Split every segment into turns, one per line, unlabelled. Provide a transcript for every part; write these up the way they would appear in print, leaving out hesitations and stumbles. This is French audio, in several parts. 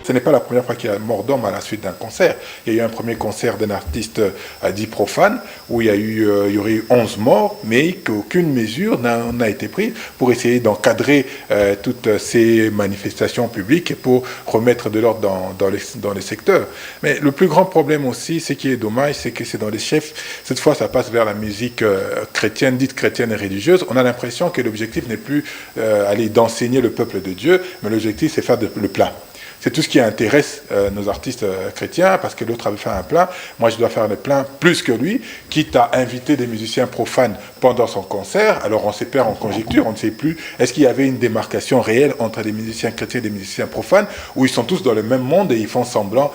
Ce n'est pas la première fois qu'il y a mort d'homme à la suite d'un concert. Il y a eu un premier concert d'un artiste dit profane, où il y aurait eu 11 morts, mais qu'aucune mesure n'a été prise pour essayer d'encadrer toutes ces manifestations publiques et pour remettre de l'ordre dans les secteurs. Mais le plus grand problème aussi, ce qui est dommage, c'est que c'est dans les chefs, cette fois ça passe vers la musique chrétienne, dite chrétienne et religieuse. On a l'impression que l'objectif n'est plus aller d'enseigner le peuple de Dieu, mais l'objectif c'est faire le plein. C'est tout ce qui intéresse nos artistes chrétiens, parce que l'autre avait fait un plein. Moi, je dois faire le plein plus que lui, quitte à inviter des musiciens profanes pendant son concert. Alors, on se perd en conjecture, on ne sait plus. Est-ce qu'il y avait une démarcation réelle entre les musiciens chrétiens et les musiciens profanes, où ils sont tous dans le même monde et ils font semblant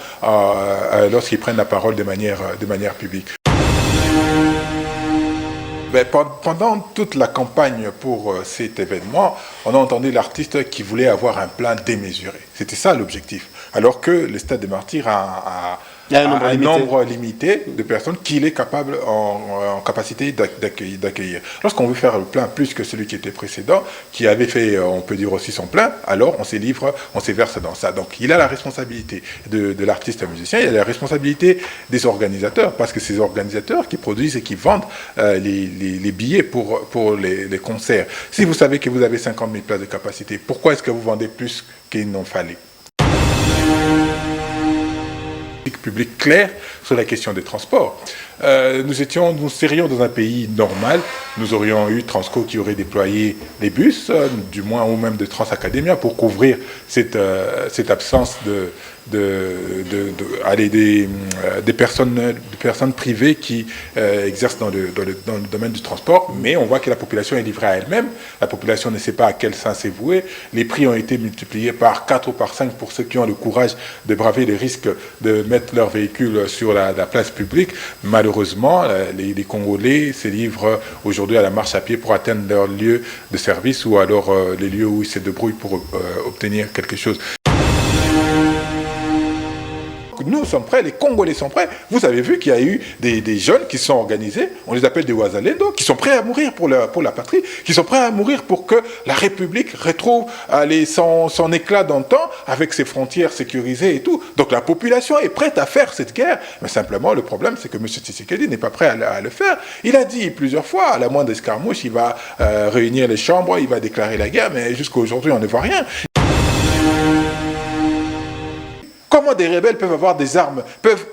lorsqu'ils prennent la parole de manière publique? Ben, pendant toute la campagne pour cet événement, on a entendu l'artiste qui voulait avoir un plan démesuré. C'était ça l'objectif. Alors que le Stade des Martyrs a un nombre limité de personnes qu'il est capable en capacité d'accueillir. Lorsqu'on veut faire le plein plus que celui qui était précédent, qui avait fait, on peut dire aussi son plein, alors on s'éverse dans ça. Donc il a la responsabilité de l'artiste musicien, il a la responsabilité des organisateurs, parce que c'est les organisateurs qui produisent et qui vendent les billets pour les concerts. Si vous savez que vous avez 50 000 places de capacité, pourquoi est-ce que vous vendez plus qu'il n'en fallait? Public clair sur la question des transports. Nous serions dans un pays normal, nous aurions eu Transco qui aurait déployé des bus, du moins ou même de Transacademia, pour couvrir cette absence des personnes privées qui exercent dans le domaine du transport, mais on voit que la population est livrée à elle-même, la population ne sait pas à quel sens c'est voué, les prix ont été multipliés par 4 ou par 5 pour ceux qui ont le courage de braver les risques de mettre leur véhicule sur la place publique. Malheureusement, les Congolais se livrent aujourd'hui à la marche à pied pour atteindre leur lieu de service ou alors les lieux où ils se débrouillent pour obtenir quelque chose. Nous sommes prêts, les Congolais sont prêts. Vous avez vu qu'il y a eu des jeunes qui sont organisés, on les appelle des Wazalendo, qui sont prêts à mourir pour la patrie, qui sont prêts à mourir pour que la République retrouve son éclat d'antan avec ses frontières sécurisées et tout. Donc la population est prête à faire cette guerre, mais simplement le problème c'est que M. Tshisekedi n'est pas prêt à le faire. Il a dit plusieurs fois, à la moindre escarmouche, il va réunir les chambres, il va déclarer la guerre, mais jusqu'à aujourd'hui on ne voit rien. Comment des rebelles peuvent avoir des armes, peuvent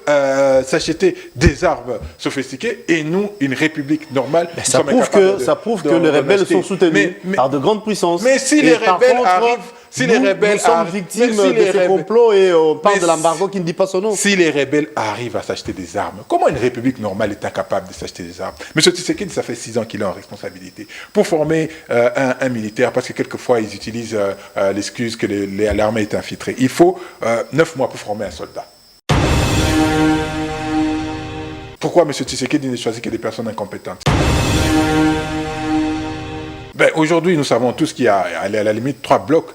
s'acheter des armes sophistiquées et nous, une république normale,
ça prouve que les rebelles sont soutenus par de grandes puissances.
Mais si les rebelles arrivent...
nous sommes victimes de ces complots et on parle de l'embargo qui ne dit pas son nom.
Si les rebelles arrivent à s'acheter des armes, comment une république normale est incapable de s'acheter des armes? M. Tshisekedi, ça fait 6 ans qu'il est en responsabilité. Pour former un militaire, parce que quelquefois ils utilisent l'excuse que l'armée est infiltrée, il faut 9 mois pour former un soldat. Pourquoi M. Tshisekedi ne choisit que des personnes incompétentes? Ben, aujourd'hui, nous savons tous qu'il y a à la limite 3 blocs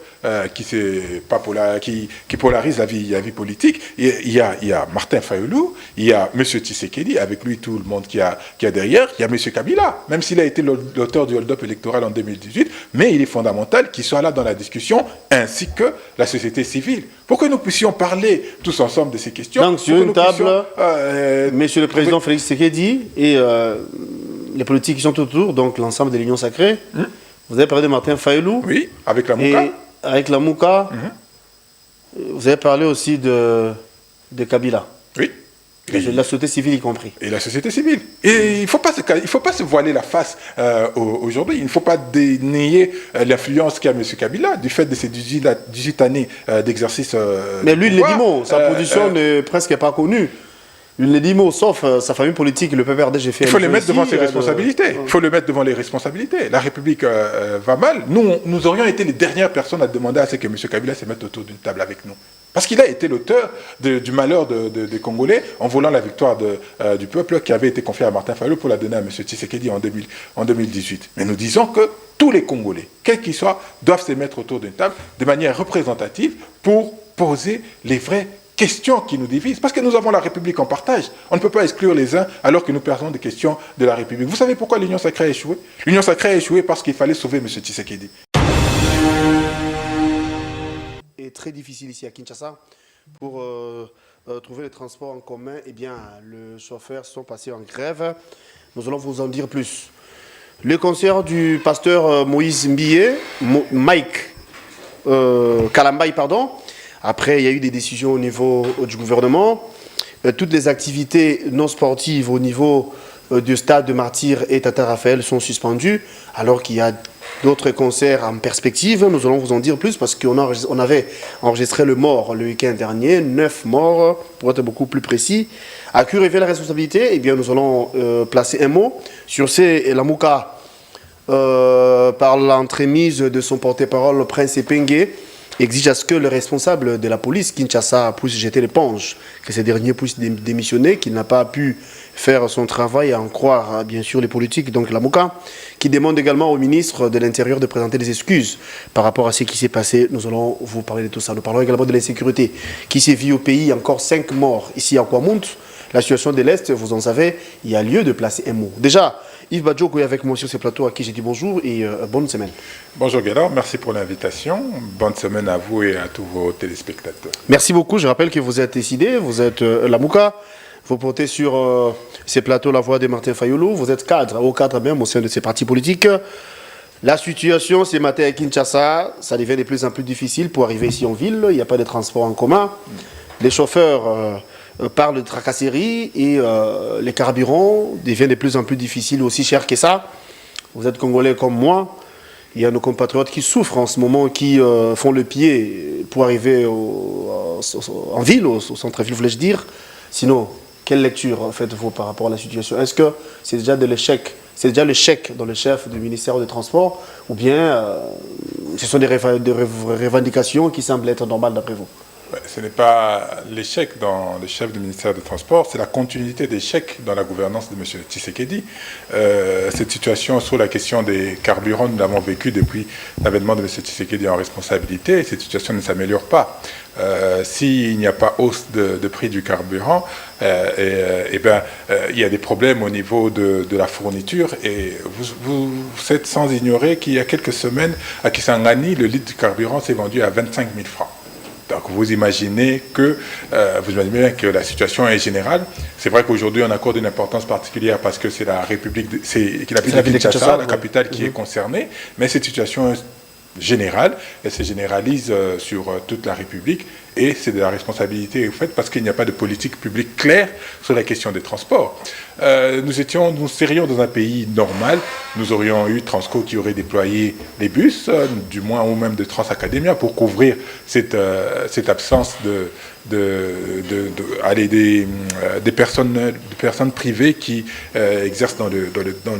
qui polarisent la vie politique. Il y a Martin Fayulu, il y a M. Tshisekedi, avec lui tout le monde qui a derrière, il y a M. Kabila, même s'il a été l'auteur du hold-up électoral en 2018, mais il est fondamental qu'il soit là dans la discussion, ainsi que la société civile, pour que nous puissions parler tous ensemble de ces questions.
Donc sur une table, Monsieur le Président Félix Tshisekedi et les politiques qui sont autour, donc l'ensemble de l'Union sacrée. Vous avez parlé de Martin Fayulu.
Oui, avec la Mouka.
Avec la Mouka. Vous avez parlé aussi de Kabila.
Oui.
Et de la société civile y compris.
Et la société civile. Et il ne faut pas se voiler la face aujourd'hui. Il ne faut pas dénier l'influence qu'a M. Kabila du fait de ses 18 années d'exercice.
Mais lui, il le dit mot. Sa position n'est presque pas connue. Il ne dit mot, sauf sa famille politique, le PPRD, j'ai fait...
Il faut les mettre devant ses responsabilités. Il faut le mettre devant les responsabilités. La République va mal. Nous aurions été les dernières personnes à demander à ce que M. Kabila se mette autour d'une table avec nous. Parce qu'il a été l'auteur du malheur des Congolais en volant la victoire du peuple qui avait été confiée à Martin Fayulu pour la donner à M. Tshisekedi en 2018. Mais nous disons que tous les Congolais, quels qu'ils soient, doivent se mettre autour d'une table de manière représentative pour poser les vraies questions qui nous divisent, parce que nous avons la République en partage. On ne peut pas exclure les uns alors que nous perdons des questions de la République. Vous savez pourquoi l'Union sacrée a échoué? L'Union sacrée a échoué parce qu'il fallait sauver M. Tshisekedi.
Et très difficile ici à Kinshasa. pour trouver les transports en commun. Eh bien, les chauffeurs sont passés en grève. Nous allons vous en dire plus. Le concert du pasteur Moïse Mbié, Mike Kalambaye, pardon. Après, il y a eu des décisions au niveau du gouvernement. Toutes les activités non sportives au niveau du stade de Martyr et Tata Raphaël sont suspendues, alors qu'il y a d'autres concerts en perspective. Nous allons vous en dire plus parce qu'on avait enregistré le mort le week-end dernier, 9 morts, pour être beaucoup plus précis. À qui revient la responsabilité? Eh bien, nous allons placer un mot sur ces Lamouka par l'entremise de son porte-parole, Prince Epengue, exige à ce que le responsable de la police, Kinshasa, puisse jeter l'éponge, que ces derniers puissent démissionner, qu'il n'a pas pu faire son travail, à en croire bien sûr les politiques, donc la Mouka, qui demande également au ministre de l'Intérieur de présenter des excuses par rapport à ce qui s'est passé. Nous allons vous parler de tout ça. Nous parlons également de l'insécurité qui sévit au pays, encore 5 morts ici à Kouamout. La situation de l'Est, vous en savez, il y a lieu de placer un mot. Déjà, Yves Badjo est avec moi sur ce plateau, à qui j'ai dit bonjour et bonne semaine.
Bonjour Gaillard, merci pour l'invitation. Bonne semaine à vous et à tous vos téléspectateurs.
Merci beaucoup. Je rappelle que vous êtes décidé, vous êtes Lamouka, vous portez sur ces plateaux la voix de Martin Fayoulou, vous êtes cadre, haut cadre même au sein de ces partis politiques. La situation ce matin à Kinshasa, ça devient de plus en plus difficile pour arriver ici en ville. Il n'y a pas de transport en commun. Les chauffeurs parlent de tracasseries et les carburants deviennent de plus en plus difficiles, aussi chers que ça. Vous êtes Congolais comme moi. Il y a nos compatriotes qui souffrent en ce moment, qui font le pied pour arriver en ville, au centre-ville, voulais-je dire. Sinon, quelle lecture faites-vous par rapport à la situation? Est-ce que c'est déjà de l'échec? C'est déjà l'échec dans le chef du ministère des Transports, ou bien ce sont des revendications qui semblent être normales d'après vous?
Ce n'est pas l'échec dans le chef du ministère des Transports, c'est la continuité d'échec dans la gouvernance de M. Tshisekedi. Cette situation sur la question des carburants, nous l'avons vécu depuis l'avènement de M. Tshisekedi en responsabilité, et cette situation ne s'améliore pas. S'il n'y a pas hausse de prix du carburant, il y a des problèmes au niveau de la fourniture, et vous êtes sans ignorer qu'il y a quelques semaines, à Kisangani, le litre de carburant s'est vendu à 25 000 francs. Donc vous imaginez que la situation est générale. C'est vrai qu'aujourd'hui on accorde une importance particulière parce que c'est la République, c'est la ville de Kinshasa, la capitale qui est concernée, mais cette situation générale, elle se généralise sur toute la République, et c'est de la responsabilité au fait parce qu'il n'y a pas de politique publique claire sur la question des transports. Nous serions dans un pays normal, nous aurions eu Transco qui aurait déployé les bus, du moins, ou même de Transacademia, pour couvrir cette absence des personnes privées qui exercent dans le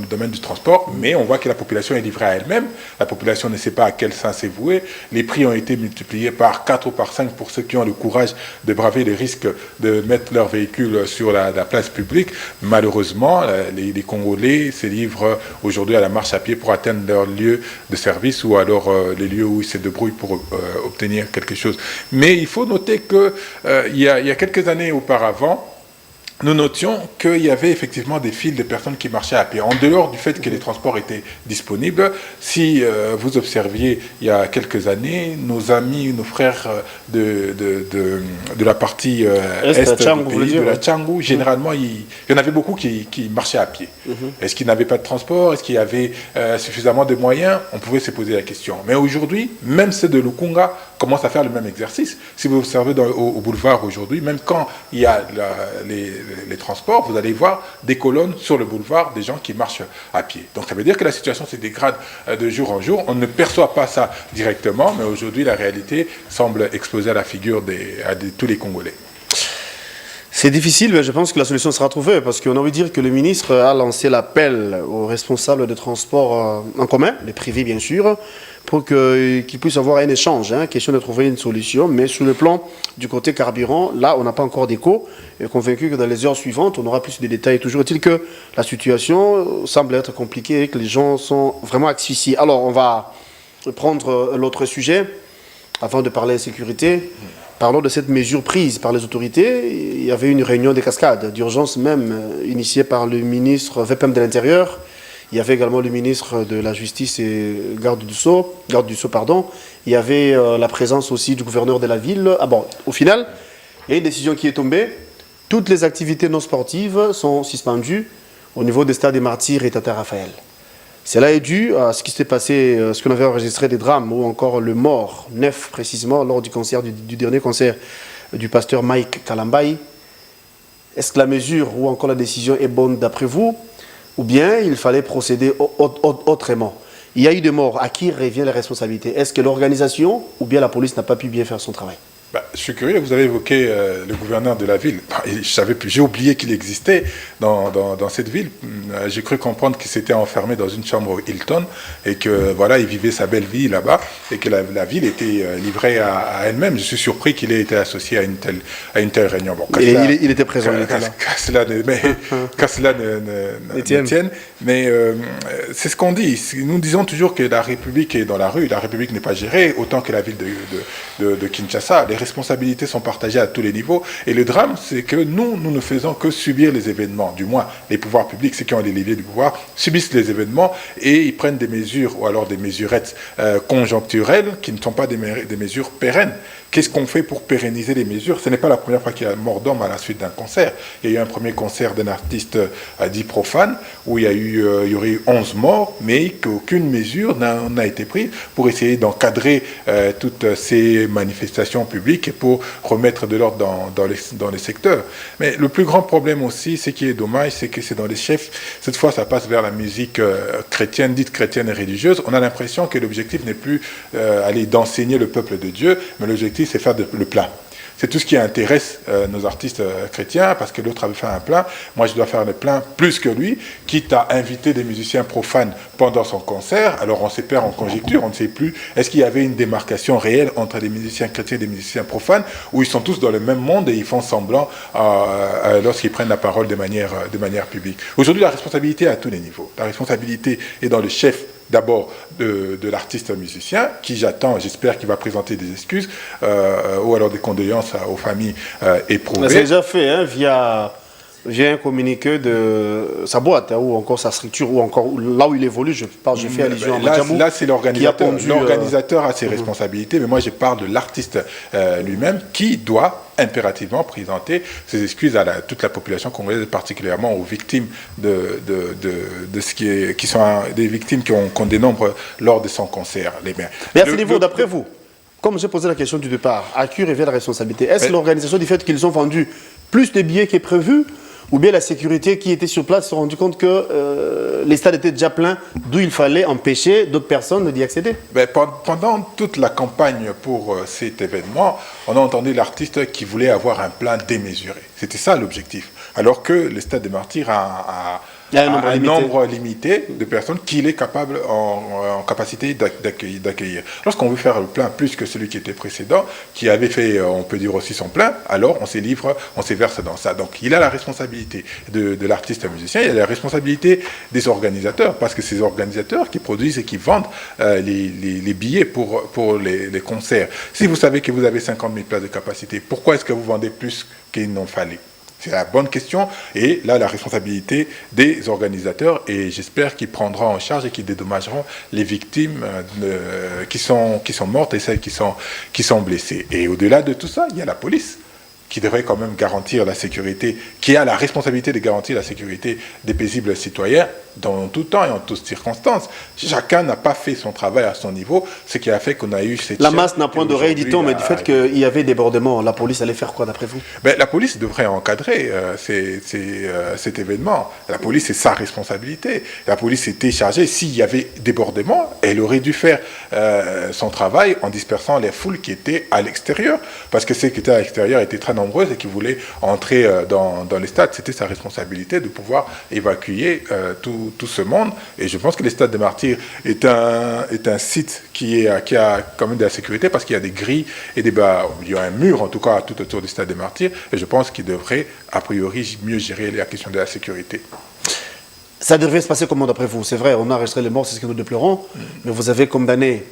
domaine du transport, mais on voit que la population est livrée à elle-même, la population ne sait pas à quel sein c'est voué, les prix ont été multipliés par 4 ou par 5 pour ceux qui ont le courage de braver les risques de mettre leur véhicule sur la place publique. Malheureusement, les Congolais se livrent aujourd'hui à la marche à pied pour atteindre leur lieu de service ou alors les lieux où ils se débrouillent pour obtenir quelque chose. Mais il faut noter que il y a quelques années auparavant, nous notions qu'il y avait effectivement des files de personnes qui marchaient à pied. En dehors du fait que les transports étaient disponibles, si vous observiez il y a quelques années, nos amis, nos frères de la partie est du pays, de la Tchangou, généralement, il y en avait beaucoup qui marchaient à pied. Est-ce qu'ils n'avaient pas de transport? Est-ce qu'il y avait suffisamment de moyens? On pouvait se poser la question. Mais aujourd'hui, même ceux de Lukunga commencent à faire le même exercice. Si vous observez au boulevard aujourd'hui, même quand il y a les transports, vous allez voir des colonnes sur le boulevard, des gens qui marchent à pied. Donc ça veut dire que la situation se dégrade de jour en jour. On ne perçoit pas ça directement, mais aujourd'hui la réalité semble exploser à la figure de tous les Congolais.
C'est difficile, mais je pense que la solution sera trouvée, parce qu'on a envie de dire que le ministre a lancé l'appel aux responsables de transport en commun, les privés bien sûr, pour qu'ils puissent avoir un échange, question de trouver une solution. Mais sur le plan du côté carburant, là, on n'a pas encore d'écho. Et convaincu que dans les heures suivantes, on aura plus de détails. Toujours est-il que la situation semble être compliquée et que les gens sont vraiment asphyxiés. Alors, on va prendre l'autre sujet, avant de parler de sécurité. Parlons de cette mesure prise par les autorités. Il y avait une réunion des cascades, d'urgence même, initiée par le ministre VPM de l'Intérieur. Il y avait également le ministre de la Justice et garde du Sceau, pardon. Il y avait la présence aussi du gouverneur de la ville. Ah bon, au final, il y a une décision qui est tombée. Toutes les activités non sportives sont suspendues au niveau des stades des Martyrs et Tata Raphaël. Cela est dû à ce qui s'est passé, ce qu'on avait enregistré des drames, ou encore le mort, 9 précisément, lors du concert, du dernier concert du pasteur Mike Kalambay. Est-ce que la mesure ou encore la décision est bonne d'après vous, ou bien il fallait procéder autrement? Il y a eu des morts, à qui revient la responsabilité? Est-ce que l'organisation ou bien la police n'a pas pu bien faire son travail?
Je suis curieux, vous avez évoqué le gouverneur de la ville. J'ai oublié qu'il existait dans cette ville. J'ai cru comprendre qu'il s'était enfermé dans une chambre au Hilton et que voilà, il vivait sa belle vie là-bas et que la ville était livrée à elle-même. Je suis surpris qu'il ait été associé à une telle réunion. Bon,
il était présent, il était là.
Qu'à cela ne tienne. Mais c'est ce qu'on dit. Nous disons toujours que la République est dans la rue. La République n'est pas gérée autant que la ville de Kinshasa. Les responsabilités sont partagées à tous les niveaux. Et le drame, c'est que nous ne faisons que subir les événements. Du moins, les pouvoirs publics, ceux qui ont les leviers du pouvoir, subissent les événements et ils prennent des mesures, ou alors des mesurettes conjoncturelles qui ne sont pas des mesures pérennes. Qu'est-ce qu'on fait pour pérenniser les mesures? Ce n'est pas la première fois qu'il y a mort d'homme à la suite d'un concert. Il y a eu un premier concert d'un artiste dit profane, où il y aurait eu 11 morts, mais qu'aucune mesure n'a été prise pour essayer d'encadrer toutes ces manifestations publiques et pour remettre de l'ordre dans les secteurs. Mais le plus grand problème aussi, ce qui est dommage, c'est que c'est dans les chefs. Cette fois, ça passe vers la musique chrétienne, dite chrétienne et religieuse. On a l'impression que l'objectif n'est plus aller d'enseigner le peuple de Dieu, mais l'objectif c'est faire le plein. C'est tout ce qui intéresse nos artistes chrétiens, parce que l'autre avait fait un plein. Moi, je dois faire le plein plus que lui, quitte à inviter des musiciens profanes pendant son concert. Alors, on se perd en conjecture, on ne sait plus. Est-ce qu'il y avait une démarcation réelle entre les musiciens chrétiens et les musiciens profanes, où ils sont tous dans le même monde et ils font semblant lorsqu'ils prennent la parole de manière publique? Aujourd'hui, la responsabilité est à tous les niveaux. La responsabilité est dans le chef, d'abord de l'artiste musicien, qui j'espère qu'il va présenter des excuses ou alors des condoléances aux familles éprouvées.
C'est déjà fait via un communiqué de sa boîte, ou encore sa structure, ou encore là où il évolue. Je fais allusion à Madjabou.
Là, c'est l'organisateur. L'organisateur a ses responsabilités, mais moi, je parle de l'artiste lui-même qui doit impérativement présenter ses excuses à toute la population congolaise, particulièrement aux victimes de ce qui sont des victimes qu'on dénombre lors de son concert.
Mais à ce niveau, d'après vous, comme j'ai posé la question du départ, à qui revient la responsabilité? Est-ce l'organisation du fait qu'ils ont vendu plus de billets que prévu, ou bien la sécurité qui était sur place s'est rendu compte que les stades étaient déjà pleins, d'où il fallait empêcher d'autres personnes d'y accéder?
Pendant toute la campagne pour cet événement, on a entendu l'artiste qui voulait avoir un plan démesuré. C'était ça l'objectif. Alors que le Stade des Martyrs a un nombre limité de personnes qu'il est capable en capacité d'accueillir. Lorsqu'on veut faire le plein plus que celui qui était précédent, qui avait fait, on peut dire aussi son plein, alors on s'éverse dans ça. Donc il a la responsabilité de l'artiste musicien, il a la responsabilité des organisateurs, parce que c'est les organisateurs qui produisent et qui vendent les billets pour les concerts. Si vous savez que vous avez 50 000 places de capacité, pourquoi est-ce que vous vendez plus qu'il n'en fallait? C'est la bonne question, et là la responsabilité des organisateurs, et j'espère qu'ils prendront en charge et qu'ils dédommageront les victimes qui sont mortes et celles qui sont blessées. Et au-delà de tout ça, il y a la police qui devrait quand même garantir la sécurité, qui a la responsabilité de garantir la sécurité des paisibles citoyens dans tout temps et en toutes circonstances. Chacun n'a pas fait son travail à son niveau, ce qui a fait qu'on a eu cette...
La masse n'a point d'oreille, dit-on, mais du fait qu'il y avait débordement, la police allait faire quoi d'après vous?
La police devrait encadrer cet événement. La police, c'est sa responsabilité. La police était chargée, s'il y avait débordement, elle aurait dû faire son travail en dispersant les foules qui étaient à l'extérieur, parce que ceux qui étaient à l'extérieur étaient très nombreuses et qui voulaient entrer dans les stades. C'était sa responsabilité de pouvoir évacuer tout ce monde. Et je pense que le Stade des Martyrs est un site qui a quand même de la sécurité, parce qu'il y a des grilles et il y a un mur en tout cas tout autour du Stade des Martyrs. Et je pense qu'il devrait a priori mieux gérer la question de la sécurité.
Ça devrait se passer comment d'après vous? C'est vrai, on a enregistré les morts, c'est ce que nous déplorons, mais vous avez condamné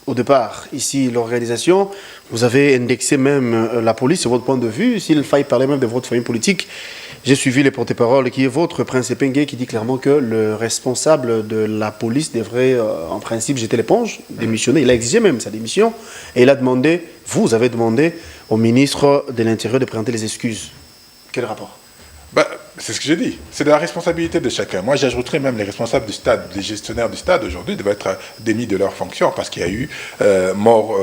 au départ, ici, l'organisation, vous avez indexé même la police, c'est votre point de vue. S'il faille parler même de votre famille politique, j'ai suivi les porte-paroles qui est votre, Prince Epenge, qui dit clairement que le responsable de la police devrait, en principe, jeter l'éponge, démissionner. Il a exigé même sa démission, et il a demandé vous avez demandé au ministre de l'Intérieur de présenter les excuses. Quel rapport?
C'est ce que j'ai dit. C'est de la responsabilité de chacun. Moi, j'ajouterais même les responsables du stade, les gestionnaires du stade aujourd'hui doivent être démis de leur fonction parce qu'il y a eu mort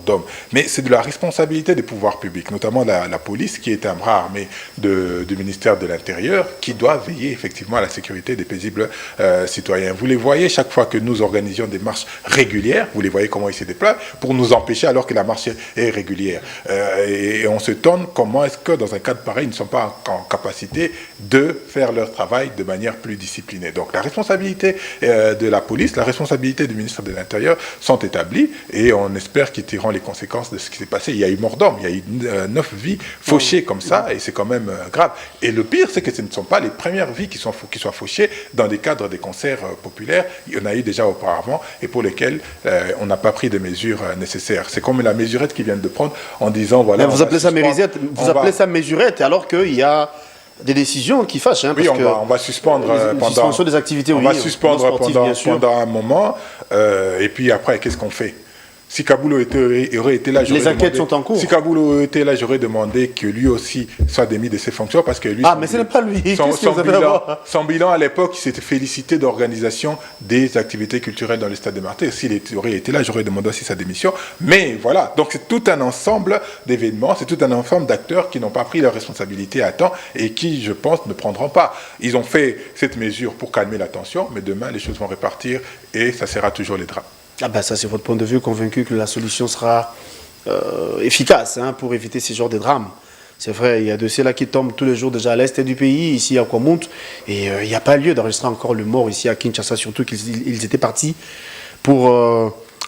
d'homme. Mais c'est de la responsabilité des pouvoirs publics, notamment la police, qui est un bras armé du ministère de l'Intérieur, qui doit veiller effectivement à la sécurité des paisibles citoyens. Vous les voyez chaque fois que nous organisions des marches régulières, vous les voyez comment ils se déplacent pour nous empêcher alors que la marche est régulière. Et on se tourne comment est-ce que dans un cadre pareil, ils ne sont pas en capacité de faire leur travail de manière plus disciplinée. Donc la responsabilité de la police, la responsabilité du ministre de l'Intérieur sont établies et on espère qu'ils tireront les conséquences de ce qui s'est passé. Il y a eu mort d'homme, il y a eu 9 vies fauchées comme ça et c'est quand même grave. Et le pire, c'est que ce ne sont pas les premières vies qui soient fauchées dans des cadres des concerts populaires. Il y en a eu déjà auparavant et pour lesquels on n'a pas pris de mesures nécessaires. C'est comme la mesurette qu'ils viennent de prendre en disant voilà.
Mais vous appelez ça mesurette alors qu'il y a des décisions qui fâchent. Hein,
oui, on va suspendre
pendant des activités.
On va suspendre pendant un moment. Et puis après, qu'est-ce qu'on fait? Si Kaboul aurait été là,
les enquêtes sont en cours.
Si Kaboul aurait été là, j'aurais demandé que lui aussi soit démis de ses fonctions parce que lui.
Mais ce n'est pas lui.
Son bilan à l'époque, il s'était félicité d'organisation des activités culturelles dans le stade de Martyrs. S'il aurait été là, j'aurais demandé aussi sa démission. Mais voilà, donc c'est tout un ensemble d'événements, c'est tout un ensemble d'acteurs qui n'ont pas pris leurs responsabilités à temps et qui, je pense, ne prendront pas. Ils ont fait cette mesure pour calmer la tension, mais demain, les choses vont repartir et ça sera toujours les drames.
Ça, c'est votre point de vue, convaincu que la solution sera efficace pour éviter ce genre de drames. C'est vrai, il y a de ceux-là qui tombent tous les jours déjà à l'est du pays, ici à Kwamount, et il n'y a pas lieu d'enregistrer encore le mort ici à Kinshasa, surtout qu'ils étaient partis pour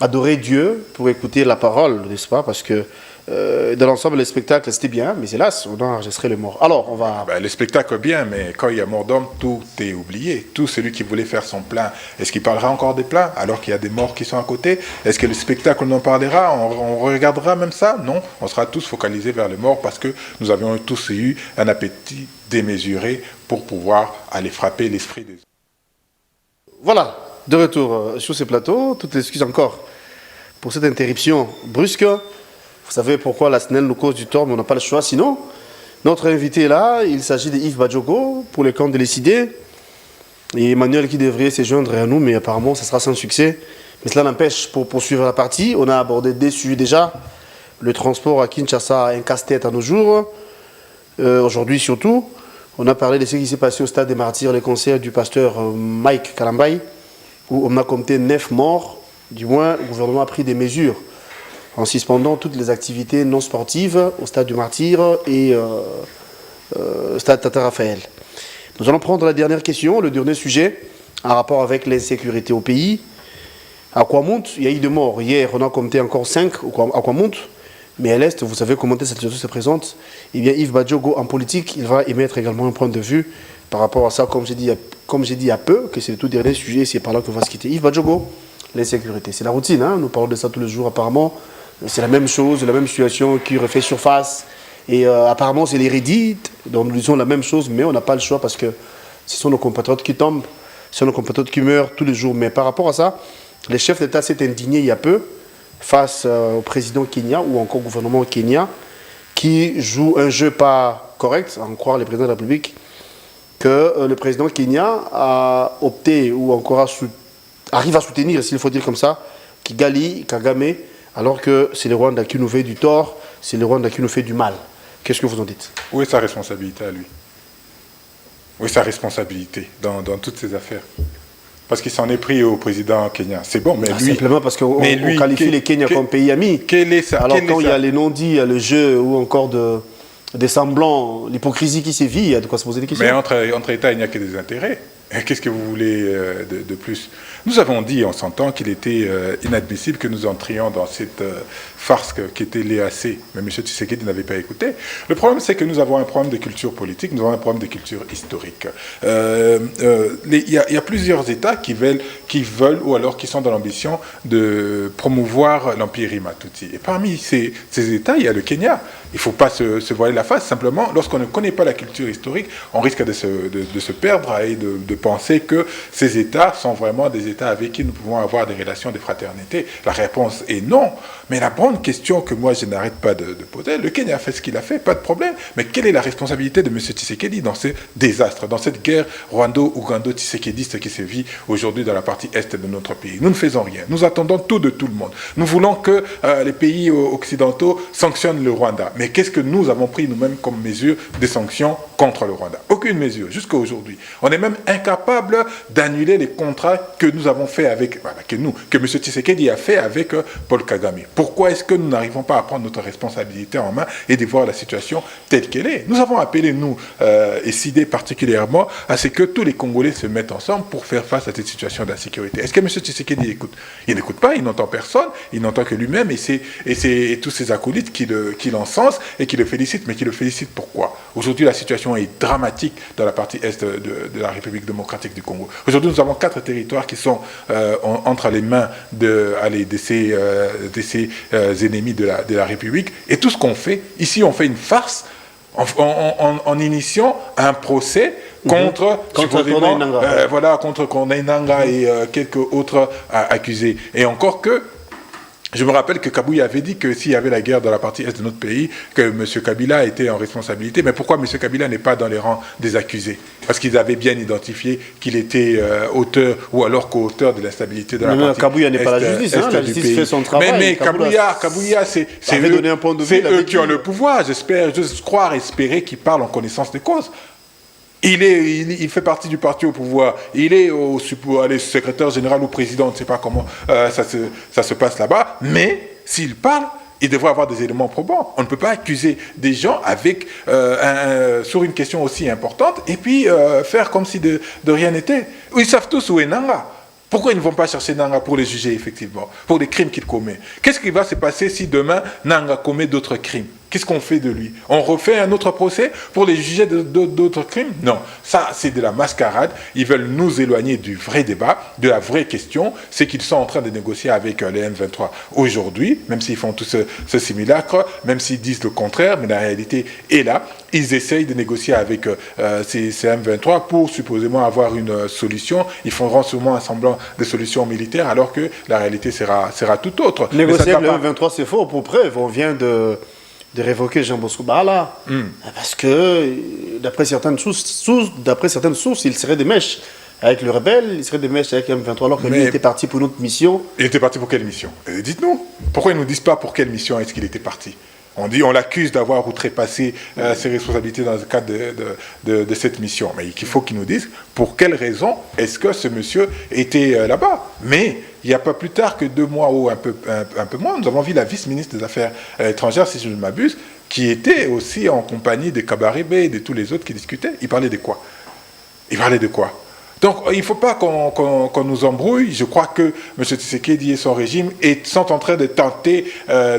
adorer Dieu, pour écouter la parole, n'est-ce pas? Parce que dans l'ensemble, le spectacle, c'était bien, mais hélas, on a enregistré le mort. Alors, on va...
le spectacle, bien, mais quand il y a mort d'homme, tout est oublié. Tout celui qui voulait faire son plein, est-ce qu'il parlera encore des plans alors qu'il y a des morts qui sont à côté? Est-ce que le spectacle, on en parlera? On regardera même ça? Non, on sera tous focalisés vers le mort parce que nous avions tous eu un appétit démesuré pour pouvoir aller frapper l'esprit des...
Voilà, de retour sur ces plateaux. Toutes les excuses encore pour cette interruption brusque. Vous savez pourquoi la SNEL nous cause du tort, mais on n'a pas le choix. Sinon, notre invité est là, il s'agit de Yves Badjogo pour les camps de l'ECD. Et Emmanuel qui devrait se joindre à nous, mais apparemment, ça sera sans succès. Mais cela n'empêche, pour poursuivre la partie, on a abordé des sujets déjà. Le transport à Kinshasa a un casse-tête à nos jours. Aujourd'hui surtout, on a parlé de ce qui s'est passé au stade des Martyrs, les concerts du pasteur Mike Kalambay, où on a compté 9 morts. Du moins, le gouvernement a pris des mesures en suspendant toutes les activités non sportives au stade du Martyr et stade Tata Raphaël. Nous allons prendre la dernière question, le dernier sujet, en rapport avec l'insécurité au pays. À Kwamount, il y a eu des morts. Hier, on a compté encore 5 à Kwamount. Mais à l'Est, vous savez comment cette situation se présente. Eh bien, Yves Badjogo, en politique, il va émettre également un point de vue par rapport à ça, comme j'ai dit il y a peu, que c'est le tout dernier sujet, c'est par là qu'on va se quitter. Yves Badjogo, l'insécurité, c'est la routine, nous parlons de ça tous les jours apparemment. C'est la même chose, la même situation qui refait surface. Et apparemment, c'est l'hérédite. Donc nous disons la même chose, mais on n'a pas le choix parce que ce sont nos compatriotes qui tombent, ce sont nos compatriotes qui meurent tous les jours. Mais par rapport à ça, les chefs d'État s'étaient indignés il y a peu face au président Kenya ou encore au gouvernement Kenya qui joue un jeu pas correct, à en croire les présidents de la République, que le président Kenya a opté ou encore arrive à soutenir, s'il faut dire comme ça, Kigali, Kagame, alors que c'est le Rwanda qui nous fait du tort, c'est le Rwanda qui nous fait du mal. Qu'est-ce que vous en dites?
Où est sa responsabilité à lui? Où est sa responsabilité dans toutes ces affaires? Parce qu'il s'en est pris au président Kenya. C'est bon, mais lui...
Simplement parce qu'on qualifie les Kenyans comme pays amis. Alors quand il y a les non-dits, il y a le jeu ou encore des semblants, l'hypocrisie qui sévit, il y a de quoi se poser des questions.
Mais entre États, il n'y a que des intérêts. Qu'est-ce que vous voulez de plus? Nous avons dit, on s'entend, qu'il était inadmissible que nous entrions dans cette farce qui était l'EAC. Mais M. Tshisekedi n'avait pas écouté. Le problème, c'est que nous avons un problème de culture politique, nous avons un problème de culture historique. Il y a plusieurs États qui veulent, ou alors qui sont dans l'ambition de promouvoir l'Empire Imatuti. Et parmi ces États, il y a le Kenya. Il ne faut pas se voiler la face. Simplement, lorsqu'on ne connaît pas la culture historique, on risque de se perdre et de penser que ces États sont vraiment des États avec qui nous pouvons avoir des relations de fraternité? La réponse est non. Mais la grande question que moi je n'arrête pas de poser, le Kenya a fait ce qu'il a fait, pas de problème, mais quelle est la responsabilité de M. Tshisekedi dans ce désastre, dans cette guerre rwando-ougando-tshisekediste qui se vit aujourd'hui dans la partie est de notre pays? Nous ne faisons rien. Nous attendons tout de tout le monde. Nous voulons que les pays occidentaux sanctionnent le Rwanda. Mais qu'est-ce que nous avons pris nous-mêmes comme mesure de sanctions contre le Rwanda? Aucune mesure, jusqu'à aujourd'hui. On est même incapable d'annuler les contrats que nous avons fait avec, que M. Tshisekedi a fait avec Paul Kagame. Pourquoi est-ce que nous n'arrivons pas à prendre notre responsabilité en main et de voir la situation telle qu'elle est? Nous avons appelé, nous, et CIDE particulièrement, à ce que tous les Congolais se mettent ensemble pour faire face à cette situation d'insécurité. Est-ce que M. Tshisekedi écoute? Il n'écoute pas, il n'entend personne, il n'entend que lui-même et tous ses acolytes qui l'encensent et qui le félicitent. Mais qui le félicitent pourquoi? Aujourd'hui, la situation est dramatique dans la partie est de la République démocratique du Congo. Aujourd'hui, nous avons 4 territoires qui sont entre les mains de ces ennemis de la République. Et tout ce qu'on fait, ici, on fait une farce en initiant un procès contre Corneille Nangaa et quelques autres accusés. Et encore que, je me rappelle que Kabouya avait dit que s'il y avait la guerre dans la partie est de notre pays, que M. Kabila était en responsabilité. Mais pourquoi M. Kabila n'est pas dans les rangs des accusés? Parce qu'ils avaient bien identifié qu'il était auteur ou alors co-auteur de l'instabilité de la partie
Kabouya n'est pas la justice, la justice fait son travail.
Mais Kabouya, c'est eux qui ont le pouvoir. J'ose croire, espérer qu'ils parlent en connaissance des causes. Il fait partie du parti au pouvoir. Il est secrétaire général ou président, on ne sait pas comment ça se passe là-bas. Mais s'il parle, il devrait avoir des éléments probants. On ne peut pas accuser des gens sur une question aussi importante et puis faire comme si de rien n'était. Ils savent tous où est Nangaa. Pourquoi ils ne vont pas chercher Nangaa pour les juger, effectivement, pour les crimes qu'il commet? Qu'est-ce qui va se passer si demain Nangaa commet d'autres crimes? Qu'est-ce qu'on fait de lui? On refait un autre procès pour les juger d'autres crimes? Non, ça c'est de la mascarade. Ils veulent nous éloigner du vrai débat, de la vraie question. C'est qu'ils sont en train de négocier avec les M23 aujourd'hui, même s'ils font tout ce simulacre, même s'ils disent le contraire, mais la réalité est là. Ils essayent de négocier avec ces M23 pour supposément avoir une solution. Ils feront sûrement un semblant de solution militaire alors que la réalité sera tout autre.
Négocier avec le M23, c'est faux. Pour preuve, on vient de révoquer Jean Bosco Bala. Parce que, d'après certaines sources, il serait des mèches avec le rebelle, il serait des mèches avec M23, alors que lui était parti pour une autre mission.
Il était parti pour quelle mission? Dites-nous, pourquoi ils ne nous disent pas pour quelle mission est-ce qu'il était parti? On l'accuse d'avoir outrepassé ses responsabilités dans le cadre de cette mission. Mais il faut qu'ils nous disent pour quelle raison est-ce que ce monsieur était là-bas. Mais il n'y a pas plus tard que 2 mois ou un peu moins, nous avons vu la vice-ministre des Affaires étrangères, si je ne m'abuse, qui était aussi en compagnie de Kabarebe et de tous les autres qui discutaient. Il parlait de quoi? Donc, il ne faut pas qu'on nous embrouille. Je crois que M. Tshisekedi et son régime sont en train de tenter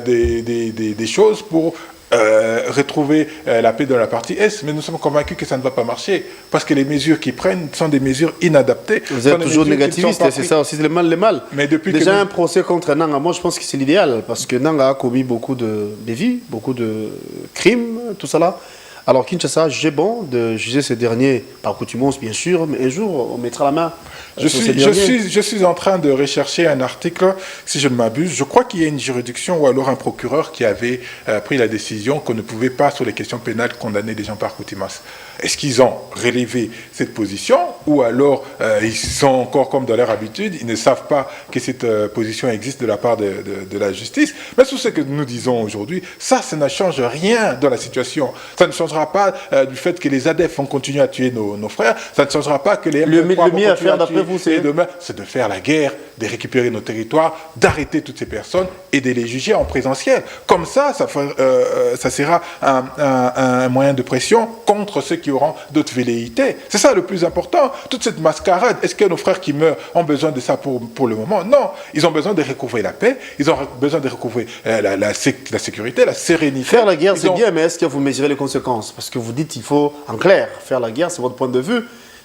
des choses pour retrouver la paix dans la partie Est, mais nous sommes convaincus que ça ne va pas marcher, parce que les mesures qu'ils prennent sont des mesures inadaptées.
Vous êtes toujours négativiste, c'est ça aussi, c'est le mal.
Mais depuis
déjà, un procès contre Nangaa, moi je pense que c'est l'idéal, parce que Nangaa a commis beaucoup de dévies, beaucoup de crimes, tout ça là. Alors Kinshasa a jugé bon de juger ces derniers par coutumance, bien sûr, mais un jour, on mettra la main
je suis en train de rechercher un article, si je ne m'abuse. Je crois qu'il y a une juridiction ou alors un procureur qui avait pris la décision qu'on ne pouvait pas, sur les questions pénales, condamner des gens par coutumance. Est-ce qu'ils ont relevé cette position ou alors ils sont encore comme dans leur habitude, ils ne savent pas que cette position existe de la part de la justice? Mais tout ce que nous disons aujourd'hui, ça ne change rien dans la situation. Ça ne changera pas du fait que les ADF vont continuer à tuer nos frères. Ça ne changera pas que les
M23 vont continuer à faire, d'après vous,
c'est demain, c'est de faire la guerre, de récupérer nos territoires, d'arrêter toutes ces personnes et de les juger en présentiel. Comme ça sera un moyen de pression contre ceux qui auront d'autres velléités. C'est ça le plus important. Toute cette mascarade, est-ce que nos frères qui meurent ont besoin de ça pour le moment? Non. Ils ont besoin de recouvrer la paix, ils ont besoin de recouvrer la sécurité, la sérénité.
Faire la guerre, c'est bien, mais est-ce que vous mesurez les conséquences? Parce que vous dites qu'il faut, en clair, faire la guerre, c'est votre point de vue,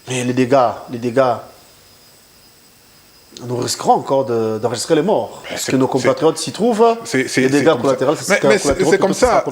mais les dégâts, Nous risquerons encore d'enregistrer les morts. Parce que nos compatriotes s'y trouvent. Les dégâts collatéraux,
c'est comme ça.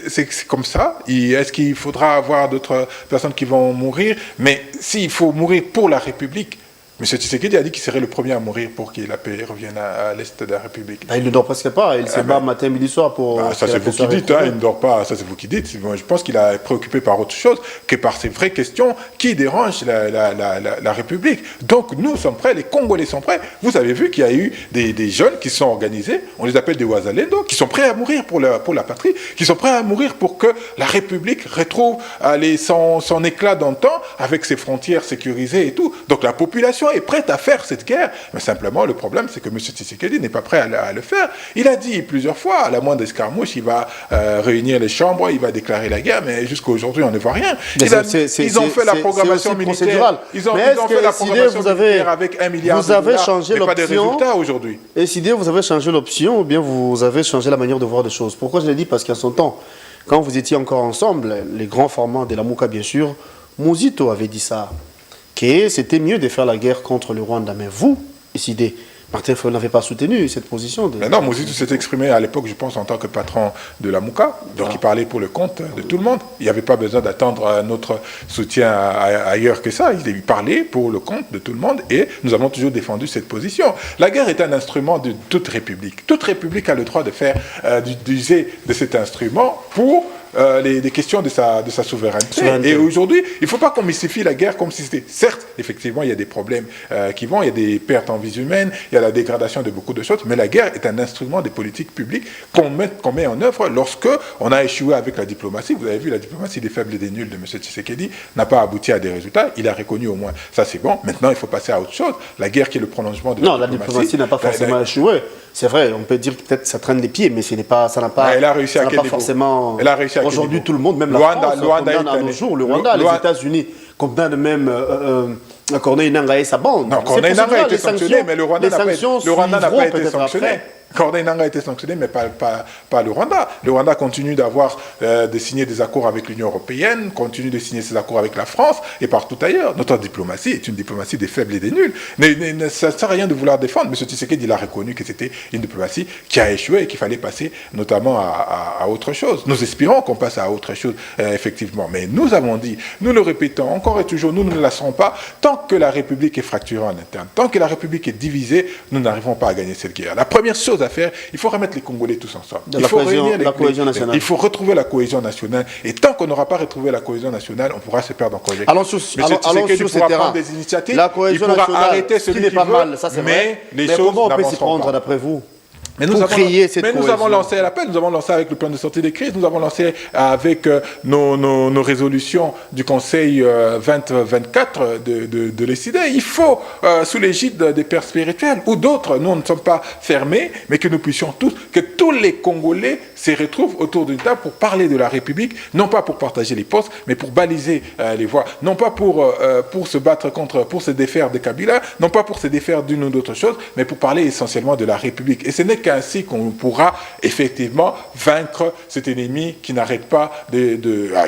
C'est comme ça. Est-ce qu'il faudra avoir d'autres personnes qui vont mourir? Mais s'il faut mourir pour la République, M. Tshisekedi a dit qu'il serait le premier à mourir pour que la paix revienne à l'est de la République.
Il ne dort presque pas. Il se bat matin, midi, soir pour...
ça, c'est vous qui dites. Il ne dort pas. Ça, c'est vous qui dites. Moi, je pense qu'il est préoccupé par autre chose que par ces vraies questions qui dérangent la République. Donc, nous sommes prêts. Les Congolais sont prêts. Vous avez vu qu'il y a eu des jeunes qui sont organisés. On les appelle des Wazalendo, qui sont prêts à mourir pour la patrie, qui sont prêts à mourir pour que la République retrouve son éclat d'antan avec ses frontières sécurisées et tout. Donc, la population est prête à faire cette guerre, mais simplement le problème c'est que M. Tshisekedi n'est pas prêt à le faire. Il a dit plusieurs fois, à la moindre escarmouche, il va réunir les chambres, il va déclarer la guerre, mais jusqu'à aujourd'hui on ne voit rien. Ils ont fait la programmation militaire. Ils ont fait la programmation militaire avec 1 milliard de dollars, mais pas de résultats aujourd'hui.
Et si vous avez changé l'option ou bien vous avez changé la manière de voir les choses. Pourquoi je l'ai dit? Parce qu'à son temps, quand vous étiez encore ensemble, les grands formats de la Mouka bien sûr, Muzito avait dit ça. Que c'était mieux de faire la guerre contre le Rwanda. Mais vous, décidez, Martin Fayulu n'avait pas soutenu cette position.
Non, Muzito s'est exprimé à l'époque, je pense, en tant que patron de la Mouka. Donc il parlait pour le compte de tout le monde. Il n'y avait pas besoin d'attendre notre soutien ailleurs que ça. Il parlait pour le compte de tout le monde et nous avons toujours défendu cette position. La guerre est un instrument de toute république. Toute république a le droit de faire, d'user de cet instrument pour des questions de sa souveraineté. Et aujourd'hui, il ne faut pas qu'on mystifie la guerre comme si c'était... Certes, effectivement, il y a des problèmes il y a des pertes en vies humaines, il y a la dégradation de beaucoup de choses, mais la guerre est un instrument des politiques publiques qu'on met en œuvre lorsque on a échoué avec la diplomatie. Vous avez vu, la diplomatie des faibles et des nuls de M. Tshisekedi n'a pas abouti à des résultats. Il a reconnu au moins. Ça, c'est bon. Maintenant, il faut passer à autre chose. La guerre qui est le prolongement de
la diplomatie n'a pas forcément échoué. C'est vrai, on peut dire que peut-être ça traîne des pieds, mais ça n'a pas,
elle a réussi à quel niveau?
Forcément...
Elle a réussi à
aujourd'hui, tout le monde, même la France, à nos jours, le Rwanda, les États-Unis, combien de même Corneille Nangaa et sa bande.
Non, Corneille Nangaa a été sanctionné, mais le Rwanda n'a pas été sanctionné. Corneille Nangaa a été sanctionné, mais pas le Rwanda. Le Rwanda continue de signer des accords avec l'Union européenne, continue de signer ses accords avec la France et partout ailleurs. Notre diplomatie est une diplomatie des faibles et des nuls. Ça ne sert à rien de vouloir défendre. M. Tshisekedi, il a reconnu que c'était une diplomatie qui a échoué et qu'il fallait passer notamment à autre chose. Nous espérons qu'on passe à autre chose, effectivement. Mais nous avons dit, nous le répétons encore et toujours, nous ne lasserons pas. Tant que la République est fracturée en interne, tant que la République est divisée, nous n'arriverons pas à gagner cette guerre. La première chose à faire, il faut remettre les Congolais tous ensemble. Il faut réunir la cohésion nationale. Il faut retrouver la cohésion nationale. Et tant qu'on n'aura pas retrouvé la cohésion nationale, on pourra se perdre encore.
Allons sur ces terrains.
Des initiatives.
La cohésion nationale, arrêter celui qui n'est pas mal, ça c'est vrai.
Mais comment
on peut s'y prendre d'après vous?
Mais nous avons lancé l'appel, nous avons lancé avec le plan de sortie des crises, nous avons lancé avec nos résolutions du Conseil 2024 de l'ECID. Il faut, sous l'égide des pères spirituels ou d'autres, nous ne sommes pas fermés, mais que nous puissions que tous les Congolais se retrouvent autour d'une table pour parler de la République, non pas pour partager les postes, mais pour baliser les voies, non pas pour se battre pour se défaire de Kabila, non pas pour se défaire d'une ou d'autre chose, mais pour parler essentiellement de la République. Et ce n'est qu'ainsi qu'on pourra effectivement vaincre cet ennemi qui n'arrête pas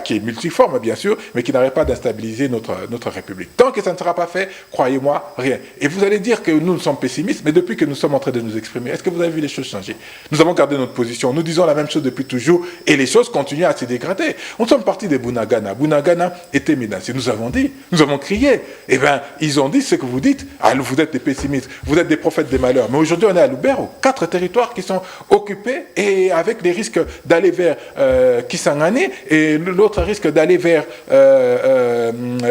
qui est multiforme bien sûr, mais qui n'arrête pas d'instabiliser notre République. Tant que ça ne sera pas fait, croyez-moi, rien. Et vous allez dire que nous sommes pessimistes, mais depuis que nous sommes en train de nous exprimer, est-ce que vous avez vu les choses changer? Nous avons gardé notre position, nous disons la même chose depuis toujours, et les choses continuent à se dégrader. Nous sommes partis de Bunagana. Bunagana était menacé. Nous avons dit, nous avons crié. Eh bien, ils ont dit ce que vous dites. Ah, vous êtes des pessimistes, vous êtes des prophètes des malheurs. Mais aujourd'hui, on est à Lubero, 4 territoires qui sont occupés et avec des risques d'aller vers Kisangani et l'autre risque d'aller vers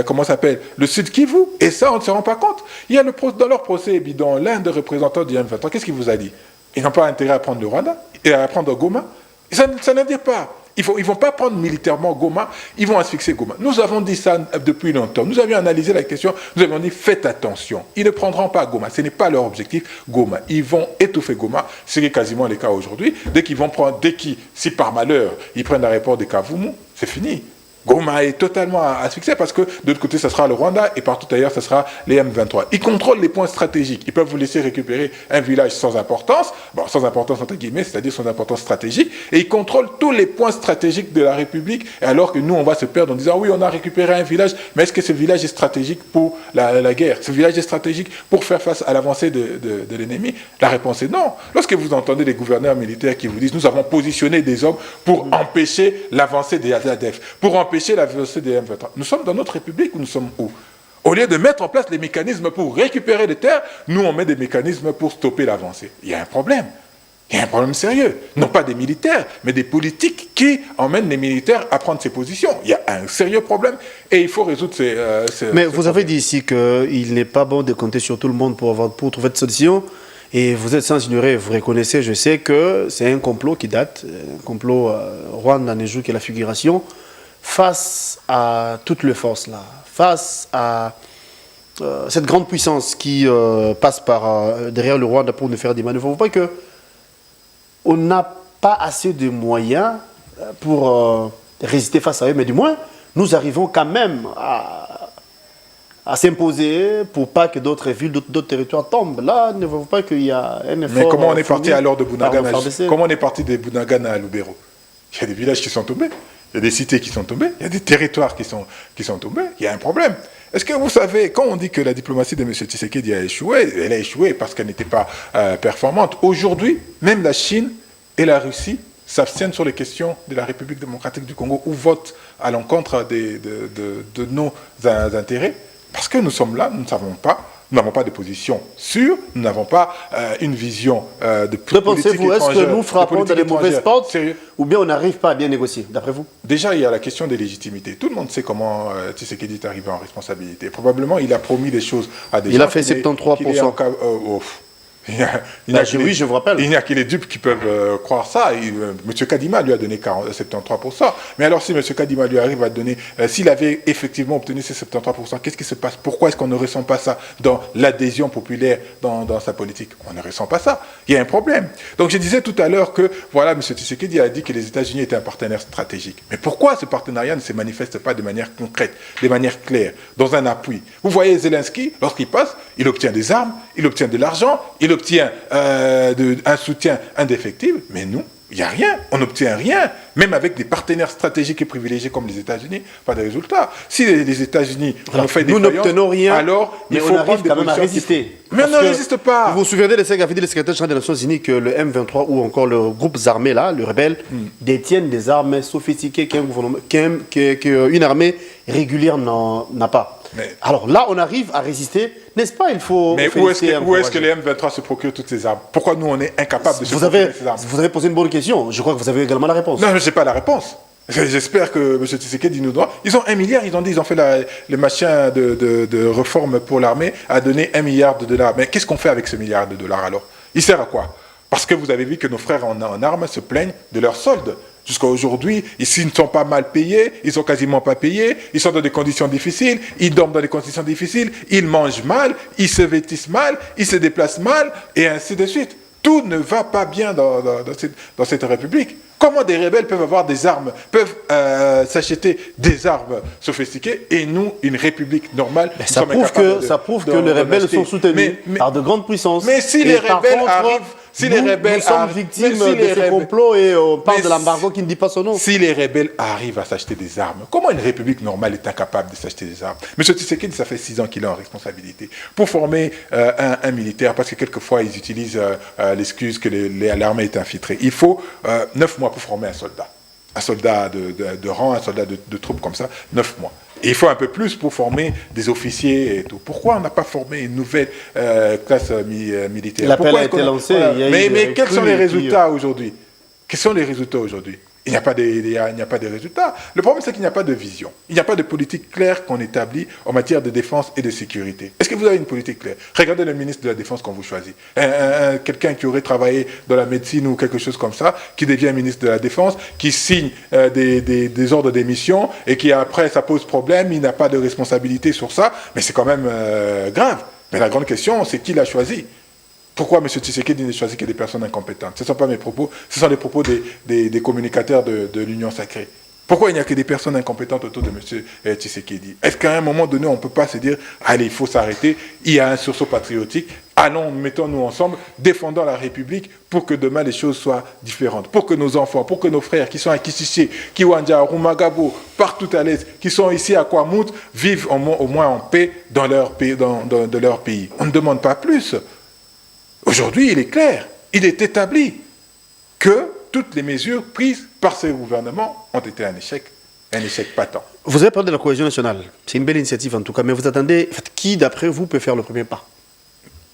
comment ça s'appelle, le Sud Kivu. Et ça, on ne se rend pas compte. Il y a dans leur procès bidon, l'un des représentants du M23, qu'est-ce qu'il vous a dit? Ils n'ont pas intérêt à prendre le Rwanda et à prendre Goma. Ça ne dit pas. Ils ne vont pas prendre militairement Goma, ils vont asphyxier Goma. Nous avons dit ça depuis longtemps. Nous avions analysé la question, nous avons dit faites attention. Ils ne prendront pas Goma, ce n'est pas leur objectif, Goma. Ils vont étouffer Goma, ce qui est quasiment le cas aujourd'hui. Si par malheur ils prennent l'aéroport de Kavumu, c'est fini. Goma est totalement asphyxié parce que de l'autre côté, ça sera le Rwanda et partout ailleurs, ça sera les M23. Ils contrôlent les points stratégiques. Ils peuvent vous laisser récupérer un village sans importance, bon, sans importance entre guillemets, c'est-à-dire sans importance stratégique, et ils contrôlent tous les points stratégiques de la République, alors que nous, on va se perdre en disant, oui, on a récupéré un village, mais est-ce que ce village est stratégique pour la guerre? Ce village est stratégique pour faire face à l'avancée de l'ennemi? La réponse est non. Lorsque vous entendez des gouverneurs militaires qui vous disent, nous avons positionné des hommes pour empêcher l'avancée des ADF, pour empêcher l'avancée des M23. Nous sommes dans notre République ou nous sommes où? Au lieu de mettre en place les mécanismes pour récupérer les terres, nous on met des mécanismes pour stopper l'avancée. Il y a un problème. Il y a un problème sérieux. Non pas des militaires, mais des politiques qui emmènent les militaires à prendre ces positions. Il y a un sérieux problème et il faut résoudre ces
mais vous avez dit ici qu'il n'est pas bon de compter sur tout le monde pour trouver de solutions. Et vous êtes sans ignorer, vous reconnaissez, je sais que c'est un complot qui date, un complot Rwanda ne joue que la figuration, face à toutes les forces là, face à cette grande puissance qui passe par derrière le Rwanda pour nous faire des manœuvres. Vous voyez que on n'a pas assez de moyens pour résister face à eux, mais du moins, nous arrivons quand même à s'imposer pour pas que d'autres villes, d'autres territoires tombent. Là, ne voyez pas qu'il y a un effort.
Mais comment on est parti alors de Bunagana? Comment on est parti de Bunagana à Lubero? Il y a des villages qui sont tombés, il y a des cités qui sont tombées, il y a des territoires qui sont tombés. Il y a un problème. Est-ce que vous savez, quand on dit que la diplomatie de M. Tshisekedi a échoué, elle a échoué parce qu'elle n'était pas performante. Aujourd'hui, même la Chine et la Russie s'abstiennent sur les questions de la République démocratique du Congo ou votent à l'encontre de nos intérêts. Parce que nous sommes là, nous ne savons pas, nous n'avons pas de position sûre, nous n'avons pas une vision de politique étrangère.
Pensez-vous, est-ce que nous frappons dans les mauvaises portes ou bien on n'arrive pas à bien négocier, d'après vous?
Déjà, il y a la question des légitimités. Tout le monde sait comment Tshisekedi est arrivé en responsabilité. Probablement, il a promis des choses à des gens.
Il a fait 73%. Oui, je vous rappelle.
Il n'y a que les dupes qui peuvent croire ça. M. Kadima lui a donné 73%. Mais alors, si M. Kadima lui arrive à donner, s'il avait effectivement obtenu ces 73%, qu'est-ce qui se passe? Pourquoi est-ce qu'on ne ressent pas ça dans l'adhésion populaire dans sa politique? On ne ressent pas ça. Il y a un problème. Donc, je disais tout à l'heure que, voilà, M. Tshisekedi a dit que les États-Unis étaient un partenaire stratégique. Mais pourquoi ce partenariat ne se manifeste pas de manière concrète, de manière claire, dans un appui? Vous voyez Zelensky, lorsqu'il passe, il obtient des armes, il obtient de l'argent, il obtient un soutien indéfectible, mais nous, il n'y a rien, on n'obtient rien, même avec des partenaires stratégiques et privilégiés comme les États-Unis, pas de résultats. Si les États-Unis ont fait des
nous n'obtenons rien,
alors
mais on arrive quand même à résister.
Mais on ne résiste pas.
Vous vous souvenez de ce qu'avait dit le secrétaire général des Nations Unies que le M23 ou encore le groupe armés là, le rebelle, détiennent des armes sophistiquées qu'une armée régulière n'a pas.
Mais,
alors là, on arrive à résister, n'est-ce pas? Il faut.
Mais où est-ce que les M23 se procurent toutes ces armes? Pourquoi nous, on est incapables de se procurer ces armes?
Vous avez posé une bonne question. Je crois que vous avez également la réponse.
Non, je n'ai pas la réponse. J'espère que M. Tshisekedi nous doit. Ils ont 1 milliard, ils ont fait le machin de réforme pour l'armée, a donné 1 milliard de dollars. Mais qu'est-ce qu'on fait avec ce milliard de dollars alors? Il sert à quoi? Parce que vous avez vu que nos frères en armes se plaignent de leurs soldes. Jusqu'à aujourd'hui, ils ne sont pas mal payés, ils sont quasiment pas payés, ils sont dans des conditions difficiles, ils dorment dans des conditions difficiles, ils mangent mal, ils se vêtissent mal, ils se déplacent mal, et ainsi de suite. Tout ne va pas bien dans cette République. Comment des rebelles peuvent avoir des armes, peuvent s'acheter des armes sophistiquées, et nous, une République normale,
ça prouve que les rebelles sont soutenus par de grandes puissances.
Mais si les rebelles arrivent...
Nous sommes victimes de ces complots et on parle de l'embargo qui ne dit pas son nom.
Si les rebelles arrivent à s'acheter des armes, comment une république normale est incapable de s'acheter des armes? M. Tshisekedi, ça fait 6 ans qu'il est en responsabilité. Pour former un militaire, parce que quelquefois ils utilisent l'excuse que l'armée est infiltrée, il faut 9 mois pour former un soldat. Un soldat de rang, un soldat de troupes comme ça, 9 mois. Et il faut un peu plus pour former des officiers et tout. Pourquoi on n'a pas formé une nouvelle classe militaire?
L'appel a été lancé.
Voilà. Mais quels sont les résultats aujourd'hui? Quels sont les résultats aujourd'hui? Il n'y a pas de résultats. Le problème, c'est qu'il n'y a pas de vision. Il n'y a pas de politique claire qu'on établit en matière de défense et de sécurité. Est-ce que vous avez une politique claire? Regardez le ministre de la Défense qu'on vous choisit. Quelqu'un qui aurait travaillé dans la médecine ou quelque chose comme ça, qui devient ministre de la Défense, qui signe des ordres d'émission et qui après, ça pose problème, il n'a pas de responsabilité sur ça. Mais c'est quand même grave. Mais la grande question, c'est qui l'a choisi? Pourquoi M. Tshisekedi ne choisit que des personnes incompétentes? Ce ne sont pas mes propos, ce sont les propos des communicateurs de l'Union sacrée. Pourquoi il n'y a que des personnes incompétentes autour de M. Tshisekedi? Est-ce qu'à un moment donné, on ne peut pas se dire, allez, il faut s'arrêter, il y a un sursaut patriotique, allons, mettons-nous ensemble, défendons la République pour que demain les choses soient différentes, pour que nos enfants, pour que nos frères qui sont à Kisiché, Kiwanja, Rumagabo, partout à l'Est, qui sont ici à Kwamut, vivent au moins en paix dans leur pays, de leur pays. On ne demande pas plus. Aujourd'hui, il est clair, il est établi que toutes les mesures prises par ce gouvernement ont été un échec patent.
Vous avez parlé de la cohésion nationale. C'est une belle initiative en tout cas, mais vous attendez, qui d'après vous peut faire le premier pas?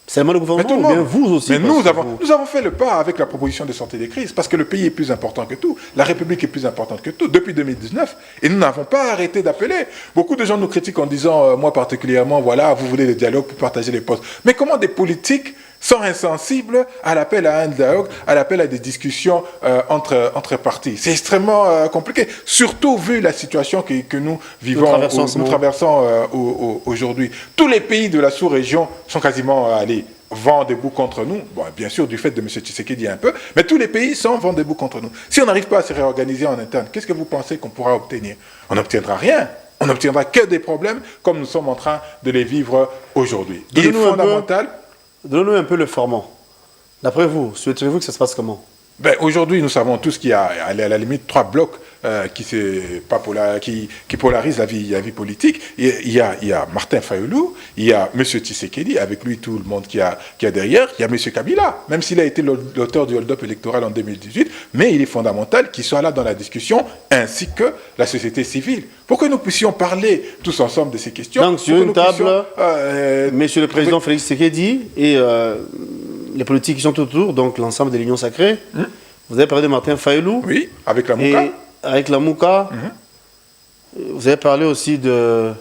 Seulement le gouvernement ou bien vous aussi?
Mais nous avons fait le pas avec la proposition de sortie des crises, parce que le pays est plus important que tout, la République est plus importante que tout, depuis 2019, et nous n'avons pas arrêté d'appeler. Beaucoup de gens nous critiquent en disant, moi particulièrement, voilà, vous voulez le dialogue pour partager les postes. Mais comment des politiques sont insensibles à l'appel à un dialogue, à l'appel à des discussions entre partis? C'est extrêmement compliqué, surtout vu la situation que nous vivons, nous traversons aujourd'hui. Tous les pays de la sous-région sont quasiment allés vent debout contre nous, bon, bien sûr du fait de M. Tshisekedi un peu, mais tous les pays sont vent debout contre nous. Si on n'arrive pas à se réorganiser en interne, qu'est-ce que vous pensez qu'on pourra obtenir? On n'obtiendra rien. On n'obtiendra que des problèmes comme nous sommes en train de les vivre aujourd'hui. Il est fondamental...
Donnez-nous un peu le format. D'après vous, souhaiterez-vous que ça se passe comment?
Ben, aujourd'hui, nous savons tous qu'il y a à la limite 3 blocs qui polarisent la vie politique. Il y a Martin Fayulu, il y a M. Tshisekedi, avec lui tout le monde qui a derrière, il y a M. Kabila, même s'il a été l'auteur du hold-up électoral en 2018, mais il est fondamental qu'il soit là dans la discussion, ainsi que la société civile, pour que nous puissions parler tous ensemble de ces questions.
Donc sur une table, M. le Président Félix Tshisekedi et les politiques qui sont autour, donc l'ensemble de l'Union sacrée. Vous avez parlé de Martin Fayulu.
Oui, avec la Mouka.
Avec la Mouka. Vous avez parlé aussi de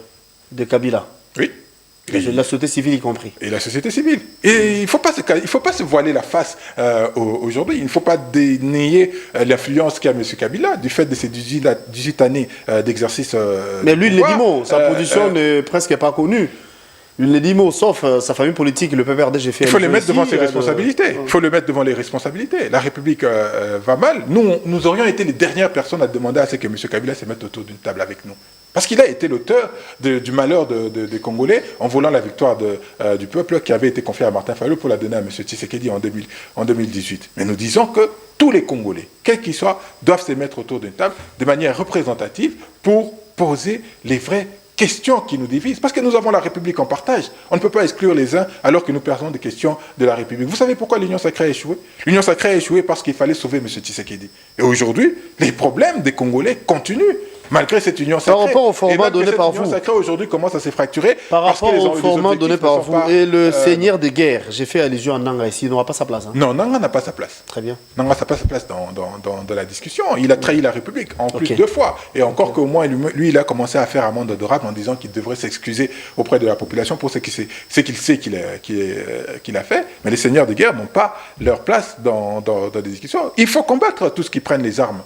Kabila.
Oui.
Et la société civile y compris.
Et la société civile. Et il ne faut pas se voiler la face aujourd'hui. Il ne faut pas dénier l'influence qu'a M. Kabila du fait de ses 18 années d'exercice.
Mais lui, il ne dit mot. Sa position n'est presque pas connue. Il ne dit mot, sauf sa famille politique, le PPRD, j'ai fait...
Il faut les mettre devant ses responsabilités. Il faut le mettre devant les responsabilités. La République va mal. Nous aurions été les dernières personnes à demander à ce que M. Kabila se mette autour d'une table avec nous. Parce qu'il a été l'auteur du malheur des Congolais en volant la victoire du peuple qui avait été confiée à Martin Fayulu pour la donner à M. Tshisekedi en 2018. Mais nous disons que tous les Congolais, quels qu'ils soient, doivent se mettre autour d'une table de manière représentative pour poser les vraies questions qui nous divisent, parce que nous avons la République en partage. On ne peut pas exclure les uns alors que nous perdons des questions de la République. Vous savez pourquoi l'Union sacrée a échoué? L'Union sacrée a échoué parce qu'il fallait sauver M. Tshisekedi. Et aujourd'hui, les problèmes des Congolais continuent, malgré cette Union sacrée.
Par rapport au format donné par vous.
L'Union sacrée aujourd'hui commence à se fracturer.
Par rapport au format donné par vous et le seigneur de guerre, j'ai fait allusion à Nanga ici, il n'aura pas sa place. Hein.
Non, Nanga n'a pas sa place.
Très bien.
Nanga n'a pas sa place dans la discussion. Il a trahi la République en plus 2 fois. Et encore qu'au moins, lui, il a commencé à faire amende honorable en disant qu'il devrait s'excuser auprès de la population pour ce qu'il sait qu'il a fait. Mais les seigneurs de guerre n'ont pas leur place dans des discussions. Il faut combattre tous ceux qui prennent les armes.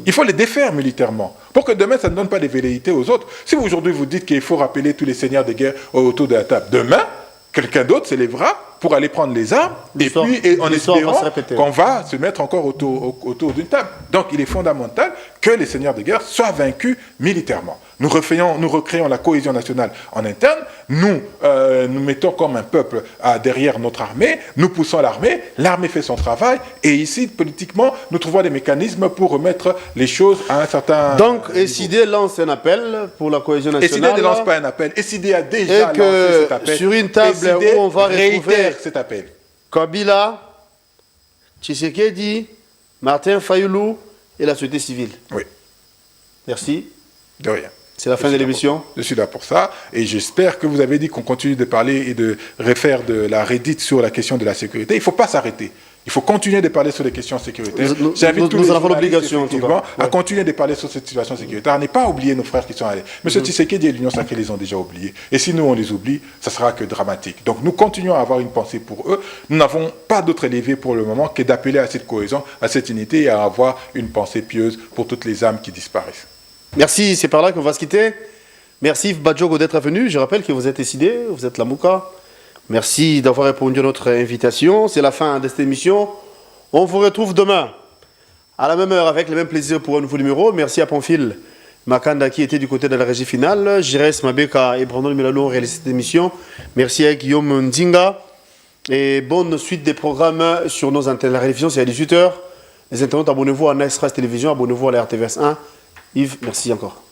Il faut les défaire militairement, pour que demain, ça ne donne pas des velléités aux autres. Si aujourd'hui vous dites qu'il faut rappeler tous les seigneurs de guerre autour de la table, demain, quelqu'un d'autre se lèvera pour aller prendre les armes, et puis en espérant qu'on va se mettre encore autour d'une table. Donc il est fondamental que les seigneurs de guerre soient vaincus militairement. Nous recréons la cohésion nationale en interne, nous mettons comme un peuple derrière notre armée, nous poussons l'armée fait son travail, et ici, politiquement, nous trouvons des mécanismes pour remettre les choses à un certain
Donc, SID lance un appel pour la cohésion nationale.
SID ne lance pas un appel, SID a déjà lancé cet appel.
Sur une table où on va retrouver
cet appel.
Kabila, Tshisekedi, Martin Fayulu et la société civile.
Oui.
Merci.
De rien.
C'est la fin de l'émission.
Je suis là pour ça et j'espère que vous avez dit qu'on continue de parler et de refaire de la redite sur la question de la sécurité. Il ne faut pas s'arrêter. Il faut continuer de parler sur les questions sécuritaires. J'invite tous les journalistes à continuer de parler sur cette situation sécuritaire. À ne pas oublier nos frères qui sont allés. M. Tshisekedi et l'Union sacrée les ont déjà oubliés. Et si nous, on les oublie, ça sera que dramatique. Donc nous continuons à avoir une pensée pour eux. Nous n'avons pas d'autre levier pour le moment que d'appeler à cette cohésion, à cette unité et à avoir une pensée pieuse pour toutes les âmes qui disparaissent.
Merci, c'est par là qu'on va se quitter. Merci Yves Badjogo d'être venu. Je rappelle que vous êtes décidé, vous êtes la Mouka. Merci d'avoir répondu à notre invitation. C'est la fin de cette émission. On vous retrouve demain À la même heure, avec le même plaisir pour un nouveau numéro. Merci à Pamphile Makanda qui était du côté de la régie finale. Jires Mabeka et Brandon Milano ont réalisé cette émission. Merci à Guillaume Ndinga. Et bonne suite des programmes sur nos antennes. La révision, c'est à 18h. Les internautes, abonnez-vous à Nice Race Télévision, abonnez-vous à la RTVS 1. Yves, merci encore.